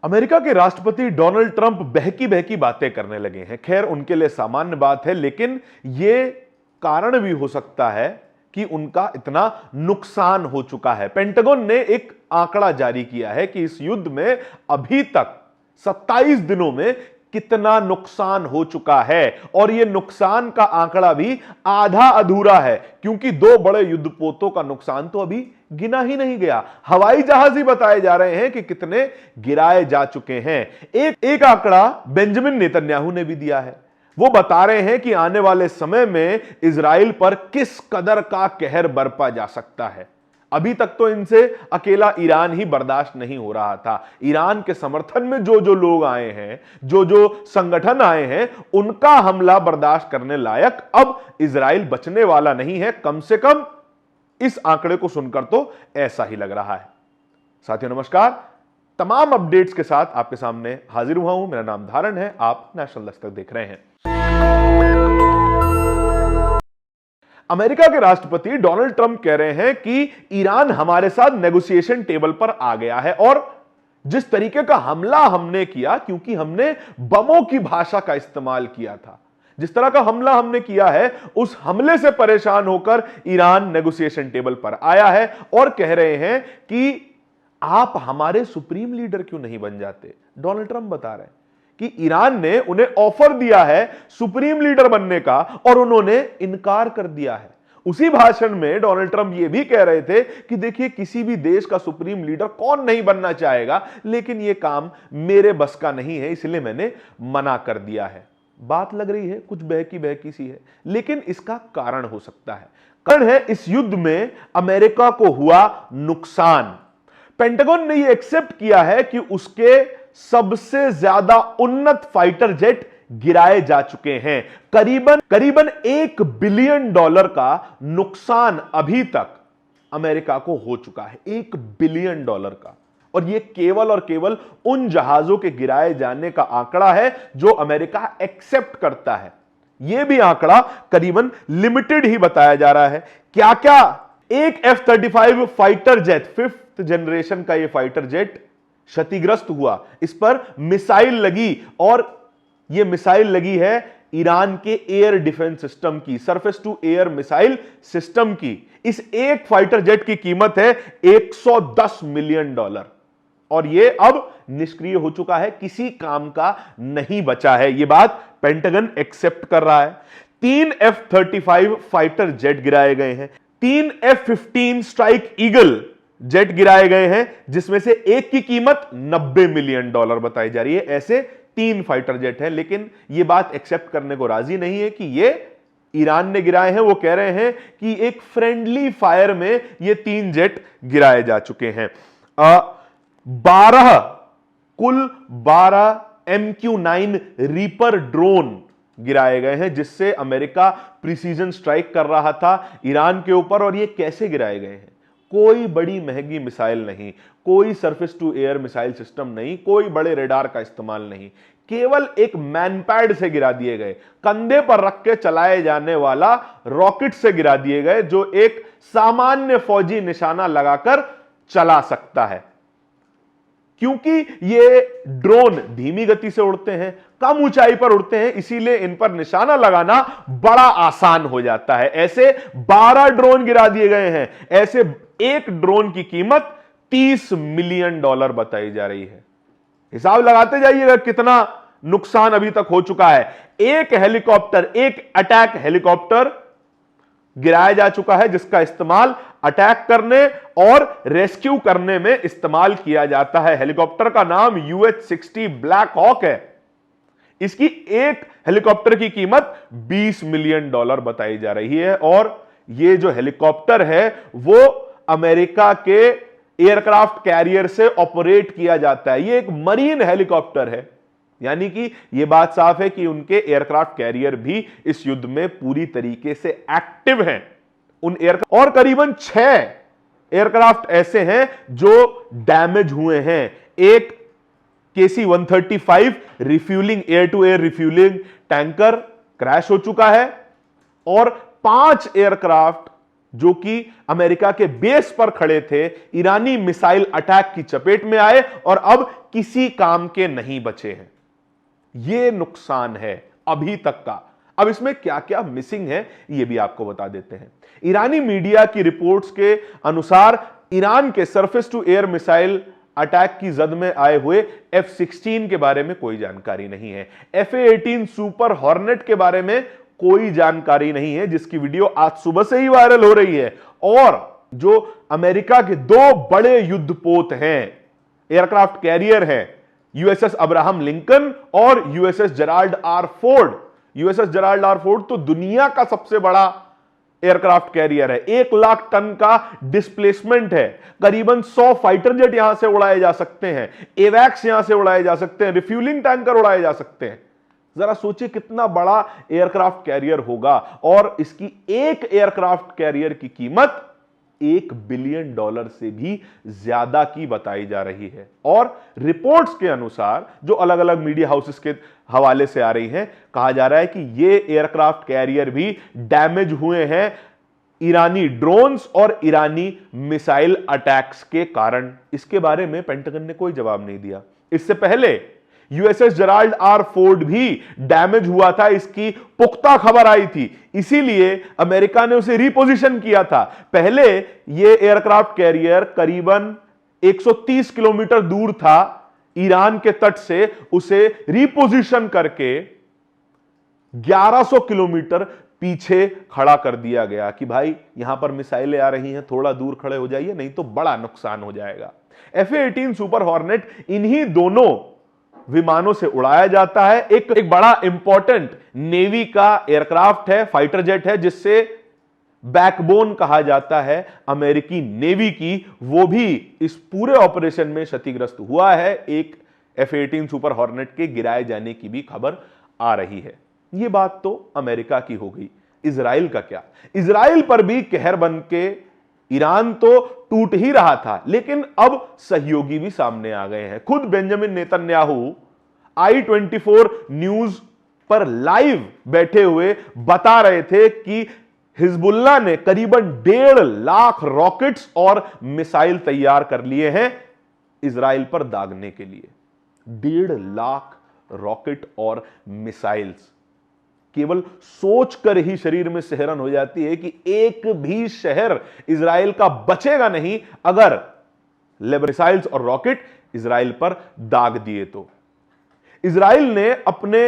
America के राष्ट्रपति Donald Trump बहकी बहकी बातें करने लगे हैं। खैर, उनके लिए सामान्य बात है, लेकिन यह कारण भी हो सकता है कि उनका इतना नुकसान हो चुका है। पेंटागन ने एक आंकड़ा जारी किया है कि इस युद्ध में अभी तक 27 दिनों में कितना नुकसान हो चुका है, और यह नुकसान का आंकड़ा भी आधा अधूरा है, क्योंकि दो बड़े युद्धपोतों का नुकसान तो अभी गिना ही नहीं गया। हवाई जहाज ही बताए जा रहे हैं कि कितने गिराए जा चुके हैं। एक आंकड़ा बेंजामिन नेतन्याहू ने भी दिया है। वो बता रहे हैं कि आने वाले समय में इजराइल पर किस कदर का कहर बरपा जा सकता है। अभी तक तो इनसे अकेला ईरान ही बर्दाश्त नहीं हो रहा था। ईरान के समर्थन में जो जो लोग आए हैं, जो जो संगठन आए हैं, उनका हमला बर्दाश्त करने लायक अब इजराइल बचने वाला नहीं है। कम से कम इस आंकड़े को सुनकर तो ऐसा ही लग रहा है। साथियों नमस्कार, तमाम अपडेट्स के साथ आपके सामने हाजिर हुआ हूं। मेरा नाम धारण है, आप नेशनल दस्तक देख रहे हैं। अमेरिका के राष्ट्रपति डोनाल्ड ट्रंप कह रहे हैं कि ईरान हमारे साथ नेगोशिएशन टेबल पर आ गया है, और जिस तरीके का हमला हमने किया, क्योंकि हमने बमों की भाषा का इस्तेमाल किया था, जिस तरह का हमला हमने किया है, उस हमले से परेशान होकर ईरान नेगोशिएशन टेबल पर आया है और कह रहे हैं कि आप हमारे सुप्रीम लीडर क्यों नहीं बन जाते। डोनाल्ड ट्रंप बता रहे हैं कि ईरान ने उन्हें ऑफर दिया है सुप्रीम लीडर बनने का, और उन्होंने इनकार कर दिया है। उसी भाषण में डोनाल्ड ट्रंप यह भी कह रहे थे कि देखिए, किसी भी देश का सुप्रीम लीडर कौन नहीं बनना चाहेगा, लेकिन यह काम मेरे बस का नहीं है, इसलिए मैंने मना कर दिया है। बात लग रही है कुछ बहकी बहकी सी है, लेकिन इसका कारण हो सकता है। कारण है इस युद्ध में अमेरिका को हुआ नुकसान। पेंटागन ने यह एक्सेप्ट किया है कि उसके सबसे ज्यादा उन्नत फाइटर जेट गिराए जा चुके हैं। करीबन $1 बिलियन का नुकसान अभी तक अमेरिका को हो चुका है। $1 बिलियन का, और यह केवल और केवल उन जहाजों के गिराए जाने का आंकड़ा है जो अमेरिका एक्सेप्ट करता है। यह भी आंकड़ा करीबन लिमिटेड ही बताया जा रहा है। क्या क्या एक F-35 fighter jet, 5th generation का यह फाइटर जेट क्षतिग्रस्त हुआ, इस पर मिसाइल लगी, और यह मिसाइल लगी है ईरान के एयर डिफेंस सिस्टम की, surface to air missile system की। इस एक फाइटर जेट की कीमत है $110 मिलियन, और यह अब निष्क्रिय हो चुका है, किसी काम का नहीं बचा है। यह बात पेंटागन एक्सेप्ट कर रहा है। 3 F-35 फाइटर जेट गिराए गए हैं, 3 F-15 स्ट्राइक ईगल जेट गिराए गए हैं, जिसमें से एक की कीमत $90 मिलियन बताई जा रही है। ऐसे 3 फाइटर जेट हैं, लेकिन यह बात एक्सेप्ट करने को राजी नहीं है कि यह ईरान ने गिराए हैं। वो कह रहे हैं कि एक फ्रेंडली फायर में ये 3 जेट गिराए जा चुके हैं। 12 MQ-9 रीपर ड्रोन गिराए गए हैं, जिससे अमेरिका प्रिसीजन स्ट्राइक कर रहा था ईरान के ऊपर। और ये कैसे गिराए गए हैं? कोई बड़ी महंगी मिसाइल नहीं, कोई surface to air missile system नहीं, कोई बड़े रेडार का इस्तेमाल नहीं, केवल एक मैनपैड से गिरा दिए गए, कंधे पर रख के चलाए जाने वाला रॉकेट से गिरा दिए गए, जो एक सामान्य फौजी निशाना लगाकर चला सकता है। क्योंकि ये ड्रोन धीमी गति से उड़ते हैं, कम ऊंचाई पर उड़ते हैं, इसीलिए इन पर निशाना लगाना बड़ा आसान हो जाता है। ऐसे 12 ड्रोन गिरा दिए गए हैं। ऐसे एक ड्रोन की कीमत $30 मिलियन बताई जा रही है। हिसाब लगाते जाइएगा कितना नुकसान अभी तक हो चुका है। एक हेलीकॉप्टर, एक अटैक हेलीकॉप्टर गिराया जा चुका है, जिसका इस्तेमाल अटैक करने और रेस्क्यू करने में इस्तेमाल किया जाता है। हेलीकॉप्टर का नाम UH-60 ब्लैक हॉक है। इसकी एक हेलीकॉप्टर की कीमत $20 मिलियन बताई जा रही है, और यह जो हेलीकॉप्टर है वो अमेरिका के एयरक्राफ्ट कैरियर से ऑपरेट किया जाता है। यह एक मरीन हेलीकॉप्टर है, यानी कि यह बात साफ है कि उनके एयरक्राफ्ट कैरियर भी इस युद्ध में पूरी तरीके से एक्टिव हैं। उन एयरक्राफ्ट और करीबन 6 एयरक्राफ्ट ऐसे हैं जो डैमेज हुए हैं। एक KC-135 refuelling, air to air refuelling tanker crash हो चुका है, और 5 एयरक्राफ्ट जो कि अमेरिका के बेस पर खड़े थे, ईरानी मिसाइल अटैक की चपेट में आए और अब किसी काम के नहीं बचे हैं। यह नुकसान है अभी तक का। अब इसमें क्या क्या मिसिंग है यह भी आपको बता देते हैं। ईरानी मीडिया की रिपोर्ट्स के अनुसार ईरान के surface to air missile attack की जद में आए हुए F-16 के बारे में कोई जानकारी नहीं है। F-18 सुपर हॉर्नेट के बारे में कोई जानकारी नहीं है, जिसकी वीडियो आज सुबह से ही वायरल हो रही है। और जो अमेरिका के दो बड़े युद्धपोत हैं, एयरक्राफ्ट कैरियर हैं, यूएसएस अब्राहम लिंकन और USS Gerald R Ford. USS Gerald R Ford तो दुनिया का सबसे बड़ा एयरक्राफ्ट कैरियर है। 1 लाख टन का डिस्प्लेसमेंट है। करीबन 100 फाइटर जेट यहां से उड़ाए जा सकते हैं, एवैक्स यहां से उड़ाए जा सकते हैं, रिफ्यूलिंग टैंकर उड़ाए जा सकते हैं। जरा सोचिए कितना बड़ा एयरक्राफ्ट कैरियर होगा। और इसकी एक एयरक्राफ्ट कैरियर की कीमत $1 बिलियन से भी ज्यादा की बताई जा रही है। और रिपोर्ट्स के अनुसार जो अलग अलग मीडिया हाउसेस के हवाले से आ रही हैं, कहा जा रहा है कि ये एयरक्राफ्ट कैरियर भी डैमेज हुए हैं ईरानी ड्रोन्स और ईरानी मिसाइल अटैक्स के कारण। इसके बारे में पेंटागन ने कोई जवाब नहीं दिया। इससे पहले यूएसएस जेराल्ड आर फोर्ड भी डैमेज हुआ था, इसकी पुख्ता खबर आई थी, इसीलिए अमेरिका ने उसे रिपोजिशन किया था। पहले यह एयरक्राफ्ट कैरियर करीबन 130 किलोमीटर दूर था ईरान के तट से, उसे रिपोजिशन करके 1100 किलोमीटर पीछे खड़ा कर दिया गया कि भाई यहां पर मिसाइलें आ रही हैं, थोड़ा दूर खड़े हो जाइए, नहीं तो बड़ा नुकसान हो जाएगा। F-18 सुपर हॉर्नेट इन्हीं दोनों विमानों से उड़ाया जाता है। एक बड़ा इंपॉर्टेंट नेवी का एयरक्राफ्ट है, फाइटर जेट है, जिससे बैकबोन कहा जाता है अमेरिकी नेवी की, वो भी इस पूरे ऑपरेशन में क्षतिग्रस्त हुआ है। एक F-18 सुपर हॉर्नेट के गिराए जाने की भी खबर आ रही है। यह बात तो अमेरिका की हो गई। इजराइल का क्या? इजराइल पर भी कहर बन के ईरान तो टूट ही रहा था, लेकिन अब सहयोगी भी सामने आ गए हैं। खुद बेंजामिन नेतन्याहू I-24 न्यूज पर लाइव बैठे हुए बता रहे थे कि हिजबुल्लाह ने करीबन 1.5 लाख रॉकेट्स और मिसाइल तैयार कर लिए हैं इजराइल पर दागने के लिए। 1.5 लाख रॉकेट और मिसाइल्स। केवल सोचकर ही शरीर में सिहरन हो जाती है कि एक भी शहर इजराइल का बचेगा नहीं अगर मिसाइल्स और रॉकेट इजराइल पर दाग दिए तो। इजराइल ने अपने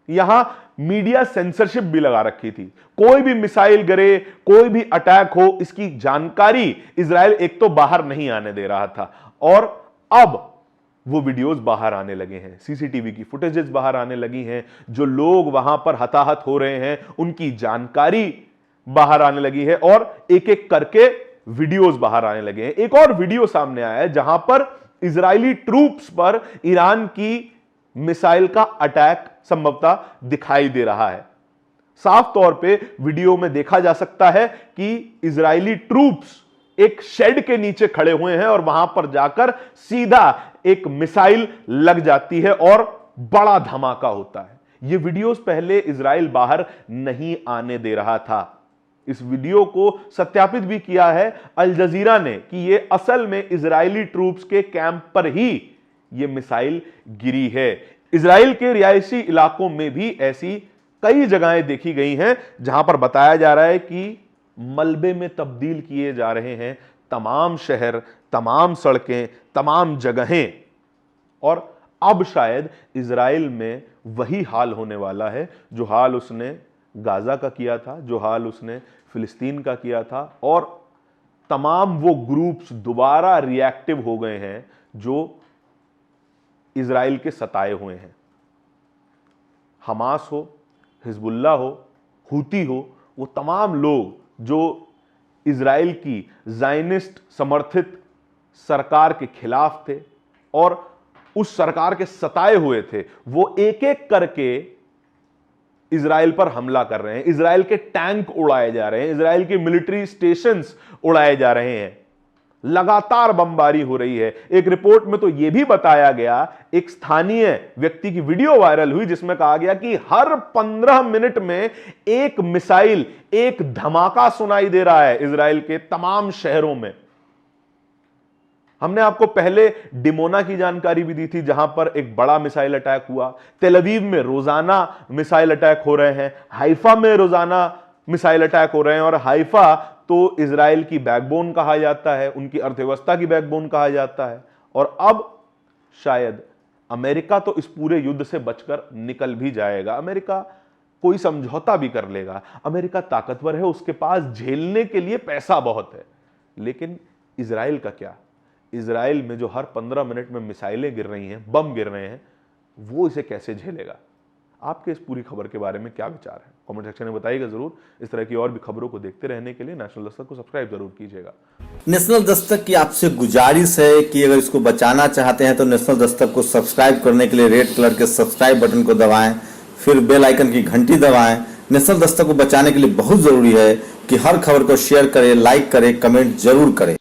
यहां मीडिया सेंसरशिप भी लगा रखी थी। कोई भी मिसाइल गिरे, कोई भी अटैक हो, इसकी जानकारी इजराइल एक तो बाहर नहीं आने दे रहा था, और अब वो वीडियोस बाहर आने लगे हैं, सीसीटीवी की फुटेजेस बाहर आने लगी हैं, जो लोग वहां पर हताहत हो रहे हैं उनकी जानकारी बाहर आने लगी है, और एक एक करके वीडियोस बाहर आने लगे हैं। एक और वीडियो सामने आया है जहां पर इजरायली ट्रूप्स पर ईरान की मिसाइल का अटैक संभवतः दिखाई दे रहा है। साफ तौर पे वीडियो में देखा जा सकता है कि इजरायली ट्रूप्स एक शेड के नीचे खड़े हुए हैं और वहां पर जाकर सीधा एक मिसाइल लग जाती है और बड़ा धमाका होता है। यह वीडियोस पहले इजराइल बाहर नहीं आने दे रहा था। इस वीडियो को सत्यापित भी किया है अल जजीरा ने कि यह असल में इजरायली ट्रूप्स के कैंप पर ही यह मिसाइल गिरी है। इजराइल के रिहायशी इलाकों में भी ऐसी कई जगहें देखी गई हैं जहां पर बताया जा रहा है कि मलबे में तब्दील किए जा रहे हैं तमाम शहर, तमाम सड़कें, तमाम जगहें। और अब शायद इजराइल में वही हाल होने वाला है जो हाल उसने गाजा का किया था, जो हाल उसने फिलिस्तीन का किया था, और तमाम वो ग्रुप्स दोबारा रिएक्टिव हो गए हैं जो इजराइल के सताए हुए हैं। हमास हो, हिजबुल्लाह हो, हूती हो, वो तमाम लोग जो इजराइल की ज़ायनिस्ट समर्थित सरकार के खिलाफ थे और उस सरकार के सताए हुए थे, वो एक एक करके इजराइल पर हमला कर रहे हैं। इजराइल के टैंक उड़ाए जा रहे हैं, इजराइल के मिलिट्री स्टेशंस उड़ाए जा रहे हैं। लगातार बमबारी हो रही है। एक रिपोर्ट में तो यह भी बताया गया, एक स्थानीय व्यक्ति की वीडियो वायरल हुई जिसमें कहा गया कि हर 15 मिनट में एक मिसाइल, एक धमाका सुनाई दे रहा है इजराइल के तमाम शहरों में। हमने आपको पहले डिमोना की जानकारी भी दी थी, जहां पर एक बड़ा मिसाइल अटैक हुआ। तेल अवीव में रोजाना मिसाइल अटैक हो रहे हैं, हाइफा में रोजाना मिसाइल अटैक हो रहे हैं। और हाइफा तो इजराइल की बैकबोन कहा जाता है, उनकी अर्थव्यवस्था की बैकबोन कहा जाता है। और अब शायद अमेरिका तो इस पूरे युद्ध से बचकर निकल भी जाएगा, अमेरिका कोई समझौता भी कर लेगा। अमेरिका ताकतवर है, उसके पास झेलने के लिए पैसा बहुत है। लेकिन इजराइल का क्या? इजराइल में जो हर 15 मिनट में मिसाइलें गिर रही हैं, बम गिर रहे हैं, वो इसे कैसे झेलेगा? आपके इस पूरी खबर के बारे में क्या विचार है? कमेंट सेक्शन में बताइएगा जरूर। इस तरह की और भी खबरों को देखते रहने के लिए नेशनल दस्तक को सब्सक्राइब जरूर कीजिएगा। नेशनल दस्तक की आपसे गुजारिश है कि अगर इसको बचाना चाहते हैं तो नेशनल दस्तक को सब्सक्राइब करने के लिए रेड कलर के सब्सक्राइब बटन को दबाएं, फिर बेल आइकन की घंटी दबाएं। नेशनल दस्तक को बचाने के लिए बहुत जरूरी है कि हर खबर को शेयर करें, लाइक करें, कमेंट जरूर करें।